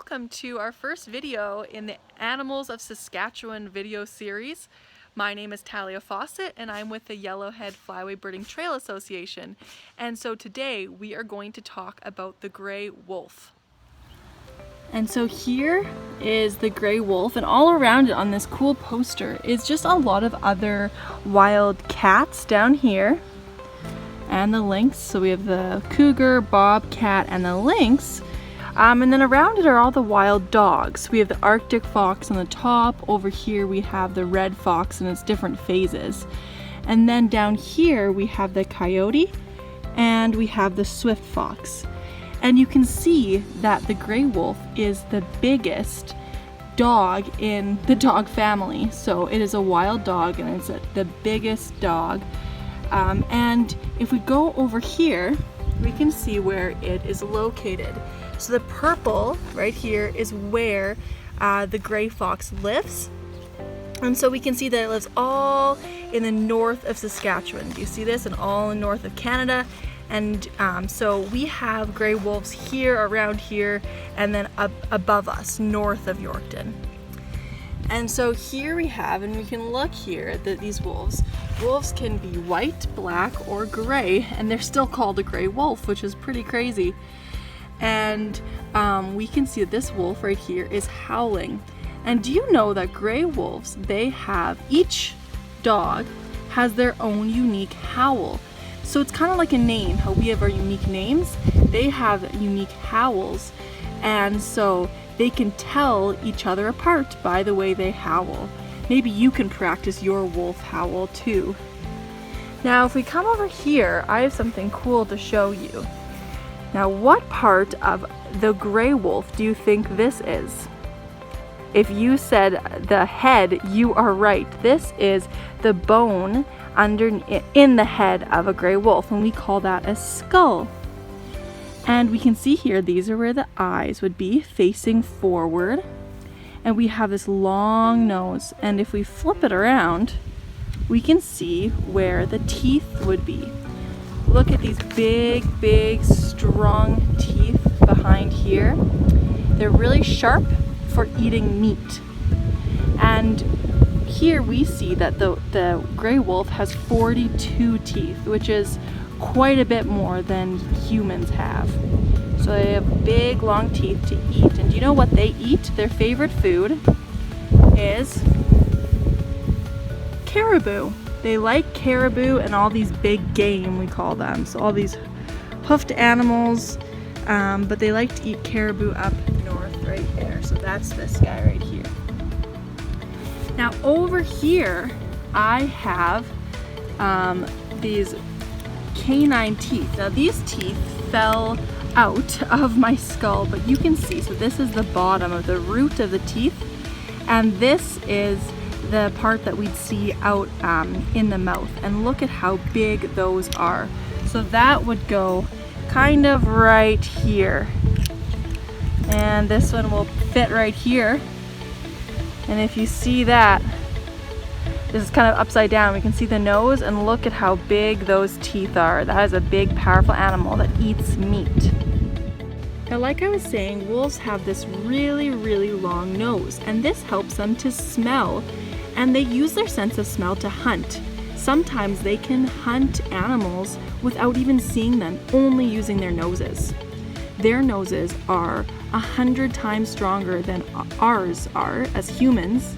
welcome to our first video in the Animals of Saskatchewan video series. My name is Talia Fawcett and I'm with the Yellowhead Flyway Birding Trail Association. And so today we are going to talk about the gray wolf. And so here is the gray wolf, and all around it on this cool poster is just a lot of other wild cats down here. And the lynx, so we have the cougar, bobcat, and the lynx. And then around it are all the wild dogs. We have the Arctic fox on the top. Over here we have the red fox in its different phases. And then down here we have the coyote and we have the swift fox. And you can see that the gray wolf is the biggest dog in the dog family. So it is a wild dog and it's the biggest dog. And if we go over here, we can see where it is located. So the purple right here is where the gray fox lives. And so we can see that it lives all in the north of Saskatchewan. Do you see this? And all in north of Canada. And so we have gray wolves here, around here, and then up above us, north of Yorkton. And so here we have, and we can look here at these wolves. Wolves can be white, black, or gray, and they're still called a gray wolf, which is pretty crazy. And we can see that this wolf right here is howling. And do you know that gray wolves, each dog has their own unique howl. So it's kind of like a name, how we have our unique names. They have unique howls. And so they can tell each other apart by the way they howl. Maybe you can practice your wolf howl too. Now if we come over here, I have something cool to show you. Now what part of the gray wolf do you think this is? If you said the head, you are right. This is the bone in the head of a gray wolf, and we call that a skull. And we can see here, these are where the eyes would be, facing forward. And we have this long nose, and if we flip it around, we can see where the teeth would be. Look at these big, big, strong teeth behind here. They're really sharp for eating meat. And here we see that the gray wolf has 42 teeth, which is quite a bit more than humans have. So they have big, long teeth to eat. And do you know what they eat? Their favorite food is caribou. They like caribou and all these big game, we call them. So all these hoofed animals, but they like to eat caribou up north right there. So that's this guy right here. Now over here, I have these canine teeth. Now these teeth fell out of my skull, but you can see, so this is the bottom of the root of the teeth, and this is the part that we'd see out in the mouth. And look at how big those are. So that would go kind of right here. And this one will fit right here. And if you see that, this is kind of upside down. We can see the nose, and look at how big those teeth are. That is a big, powerful animal that eats meat. Now, like I was saying, wolves have this really, really long nose, and this helps them to smell. And they use their sense of smell to hunt. Sometimes they can hunt animals without even seeing them, only using their noses. Their noses are 100 times stronger than ours are as humans.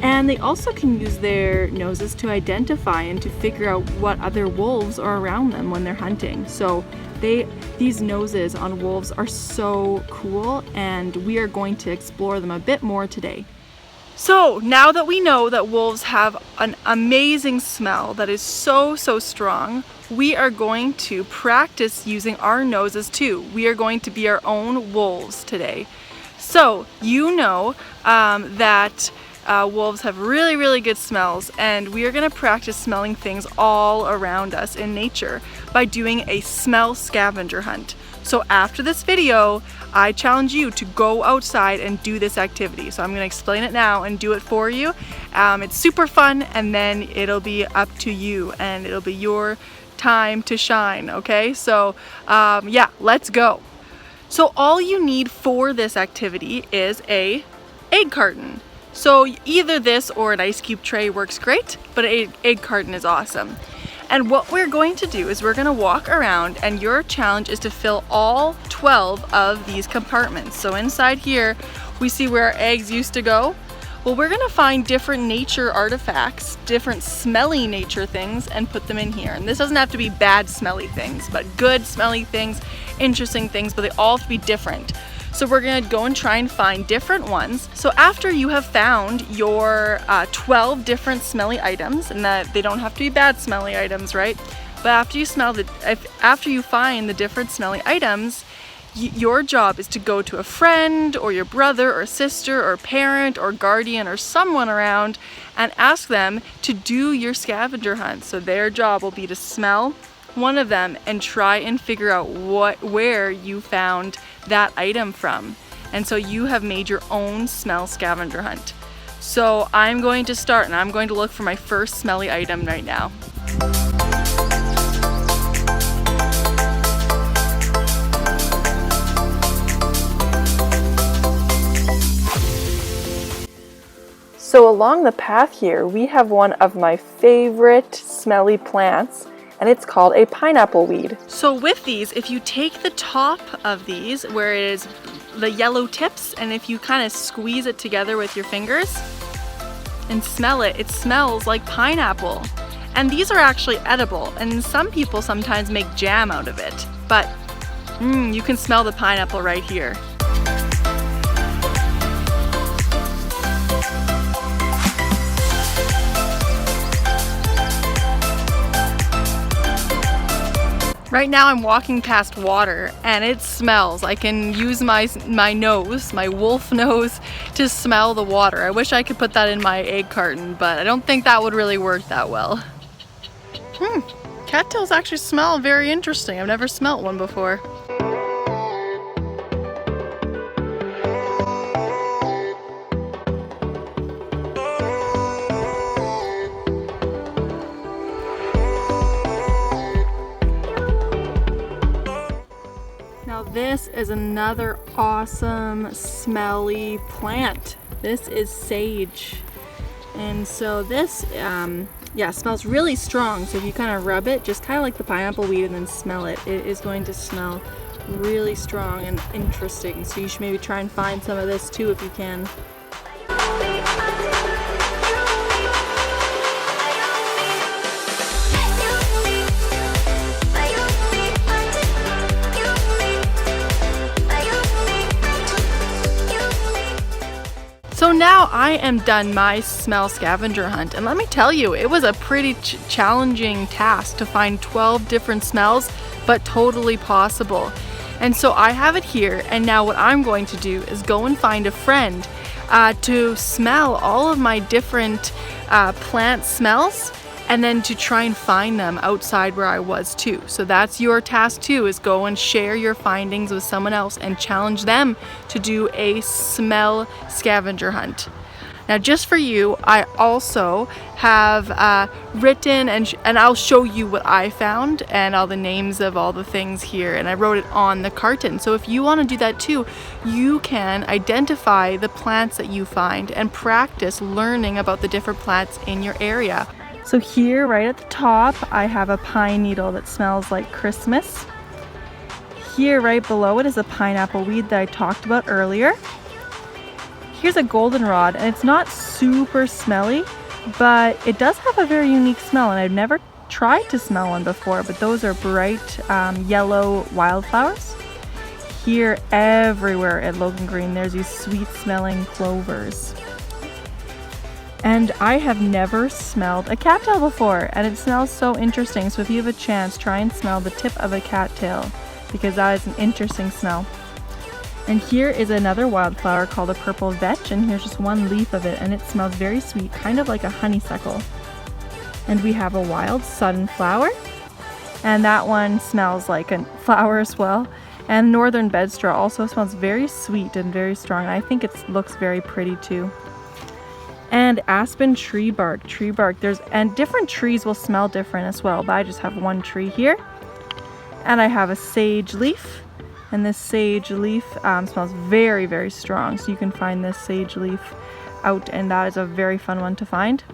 And they also can use their noses to identify and to figure out what other wolves are around them when they're hunting. So these noses on wolves are so cool, and we are going to explore them a bit more today. So now that we know that wolves have an amazing smell that is so strong, we are going to practice using our noses too. We are going to be our own wolves today. So you know that wolves have really, really good smells, and we are going to practice smelling things all around us in nature by doing a smell scavenger hunt. So after this video, I challenge you to go outside and do this activity. So I'm going to explain it now and do it for you. It's super fun, and then it'll be up to you, and it'll be your time to shine, okay? So yeah, let's go. So all you need for this activity is a egg carton. So either this or an ice cube tray works great, but an egg carton is awesome. And what we're going to do is we're going to walk around, and your challenge is to fill all 12 of these compartments. So inside here we see where our eggs used to go. Well, we're gonna find different nature artifacts, different smelly nature things, and put them in here. And this doesn't have to be bad smelly things, but good smelly things, interesting things, but they all have to be different. So we're gonna go and try and find different ones. So after you have found your 12 different smelly items, and that they don't have to be bad smelly items, right? But after you find the different smelly items, your job is to go to a friend or your brother or sister or parent or guardian or someone around and ask them to do your scavenger hunt. So their job will be to smell one of them and try and figure out where you found that item from. And so you have made your own smell scavenger hunt. So I'm going to start, and I'm going to look for my first smelly item right now. So along the path here, we have one of my favorite smelly plants, and it's called a pineapple weed. So with these, if you take the top of these, where it is the yellow tips, and if you kind of squeeze it together with your fingers and smell it, it smells like pineapple. And these are actually edible, and some people sometimes make jam out of it. But you can smell the pineapple right here. Right now I'm walking past water and it smells. I can use my nose, my wolf nose, to smell the water. I wish I could put that in my egg carton, but I don't think that would really work that well. Cattails actually smell very interesting. I've never smelt one before. Now this is another awesome smelly plant. This is sage. And so this, smells really strong. So if you kind of rub it, just kind of like the pineapple weed, and then smell it, it is going to smell really strong and interesting. So you should maybe try and find some of this too if you can. So now I am done my smell scavenger hunt, and let me tell you, it was a pretty challenging task to find 12 different smells, but totally possible. And so I have it here, and now what I'm going to do is go and find a friend to smell all of my different plant smells, and then to try and find them outside where I was too. So that's your task too, is go and share your findings with someone else and challenge them to do a smell scavenger hunt. Now just for you, I also have written, and I'll show you what I found and all the names of all the things here, and I wrote it on the carton. So if you want to do that too, you can identify the plants that you find and practice learning about the different plants in your area. So here, right at the top, I have a pine needle that smells like Christmas. Here, right below it, is a pineapple weed that I talked about earlier. Here's a goldenrod, and it's not super smelly, but it does have a very unique smell, and I've never tried to smell one before, but those are bright yellow wildflowers. Here, everywhere at Logan Green, there's these sweet-smelling clovers. And I have never smelled a cattail before, and it smells so interesting. So if you have a chance, try and smell the tip of a cattail, because that is an interesting smell. And here is another wildflower called a purple vetch, and here's just one leaf of it, and it smells very sweet, kind of like a honeysuckle. And we have a wild sunflower, and that one smells like a flower as well. And northern bedstraw also smells very sweet and very strong, and I think it looks very pretty too. And aspen tree bark, and different trees will smell different as well, but I just have one tree here. And I have a sage leaf, And this sage leaf smells very, very strong. So you can find this sage leaf out, and that is a very fun one to find.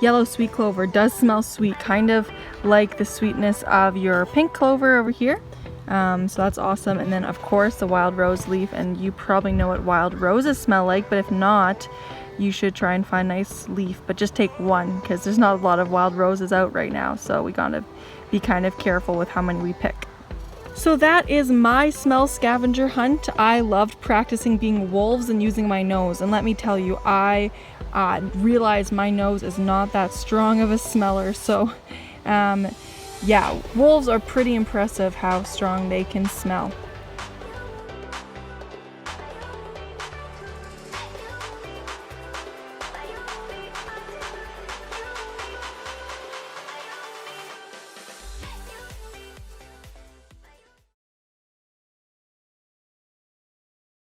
Yellow sweet clover does smell sweet, kind of like the sweetness of your pink clover over here. So that's awesome. And then of course the wild rose leaf, and you probably know what wild roses smell like, but if not, you should try and find a nice leaf, but just take one because there's not a lot of wild roses out right now, so we gotta be kind of careful with how many we pick. So that is my smell scavenger hunt. I loved practicing being wolves and using my nose, and let me tell you, I realized my nose is not that strong of a smeller, so yeah, wolves are pretty impressive how strong they can smell.